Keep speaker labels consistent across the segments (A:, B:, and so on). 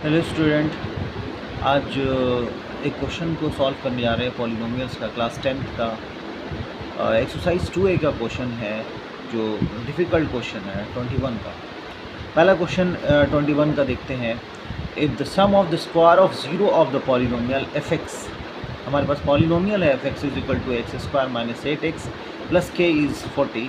A: Hello student, आज एक question को सॉल्व करने जा रहे हैं पॉलिनोमियल्स का, क्लास 10th का एक्सरसाइज 2A का क्वेश्चन है जो डिफ़िकल्ट क्वेश्चन है 21 का। पहला क्वेश्चन 21 का देखते हैं। If the sum of the square of zero of the polynomial f x, हमारे पास पॉलिनोमियल है f x is equal to x square minus 8x plus k is 40,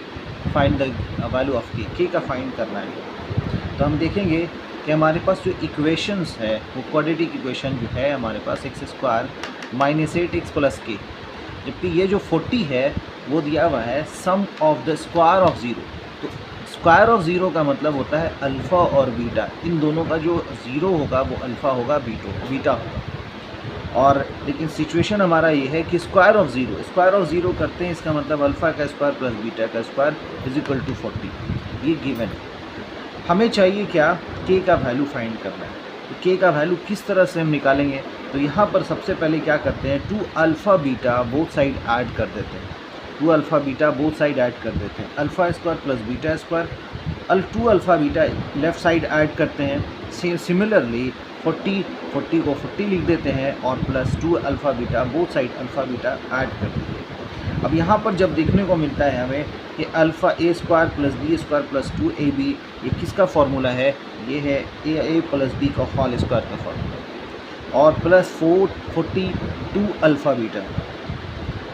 A: find the value of k का find करना है। तो हम देखेंगे कि हमारे पास जो इक्वेशंस है वो क्वाड्रेटिक इक्वेशन जो है हमारे पास x square minus 8x plus k, जबकि ये जो 40 है वो दिया हुआ है sum of the square of zero. तो स्क्वायर ऑफ ज़ीरो का मतलब होता है अल्फ़ा और बीटा, इन दोनों का जो ज़ीरो होगा वो अल्फ़ा होगा, बीटा होगा। और लेकिन सिचुएशन हमारा ये है कि स्क्वायर ऑफ ज़ीरो करते हैं, इसका मतलब अल्फ़ा का स्क्वायर प्लस बीटा का स्क्वायर इज इक्वल टू 40, ये गिवन है। हमें चाहिए क्या, के का वैल्यू फाइंड करना है। तो के का वैल्यू किस तरह से हम निकालेंगे, तो यहाँ पर सबसे पहले क्या करते हैं, 2 alpha beta both side add कर देते हैं। 2 alpha beta both side add कर देते हैं, alpha square plus beta square. 2 alpha beta left side add करते हैं। सिमिलरली 40 को 40 लिख देते हैं और plus 2 alpha beta both side alpha beta add कर देते हैं। अब यहाँ पर जब देखने को मिलता है हमें कि alpha A square plus B square plus 2ab, ये किसका फार्मूला है, ये है ए प्लस बी का होल स्क्वायर का फार्मूला, और प्लस 42 अल्फ़ा बीटा।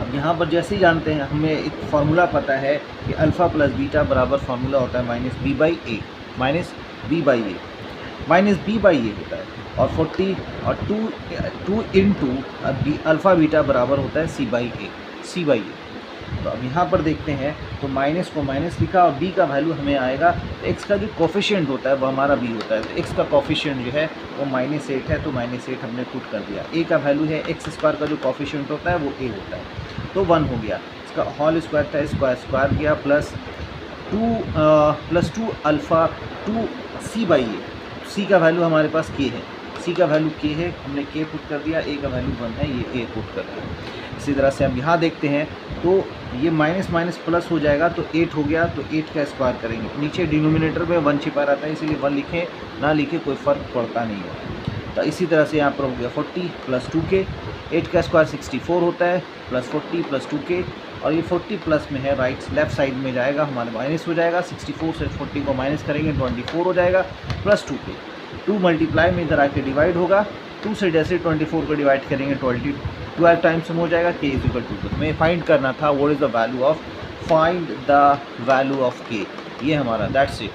A: अब यहाँ पर जैसे ही जानते हैं, हमें एक फार्मूला पता है कि अल्फ़ा प्लस बीटा बराबर फार्मूला होता है माइनस बी बाई ए होता है, और 40 और 2 इंटू अल्फ़ा बीटा बराबर होता है सी बाई ए। तो अब यहाँ पर देखते हैं, तो माइनस को माइनस लिखा और b का वैल्यू हमें आएगा, एक्स का जो कोफिशिएंट होता है वो हमारा b होता है। तो x का कोफिशिएंट जो है वो -8 है, तो -8 हमने पुट कर दिया। a का वैल्यू है एक्स स्क्वायर का जो कोफिशिएंट होता है वो a होता है, तो 1 हो गया। इसका होल स्क्वायर था, स्क्वायर किया plus 2 alpha 2 c by A. c का वैल्यू हमारे पास k है, c का वैल्यू k है, हमने k पुट कर दिया, a का वैल्यू 1 है, ये a पुट कर दिया। इसी तरह से हम यहाँ देखते हैं, तो ये माइनस माइनस प्लस हो जाएगा, तो 8 हो गया, तो 8 का स्क्वायर करेंगे। नीचे डिनोमिनेटर में 1 छिपा रहता है, इसीलिए 1 लिखें ना लिखें कोई फ़र्क पड़ता नहीं है। तो इसी तरह से यहाँ पर हो गया 40 प्लस 2k, 8 का स्क्वायर 64 होता है, प्लस 40 प्लस 2k, और ये 40 प्लस में है, लेफ़्ट साइड में जाएगा, हमारे माइनस हो जाएगा। 64 से 40 को माइनस करेंगे 24 हो जाएगा, प्लस 2k। 2 मल्टीप्लाई में इधर आके डिवाइड होगा, 2 से जैसे 24 को डिवाइड करेंगे 12 टाइम्स में हो जाएगा, k इज इक्वल टू। हमें फाइंड करना था what is the value of, find the value of k, ये हमारा, दैट्स इट।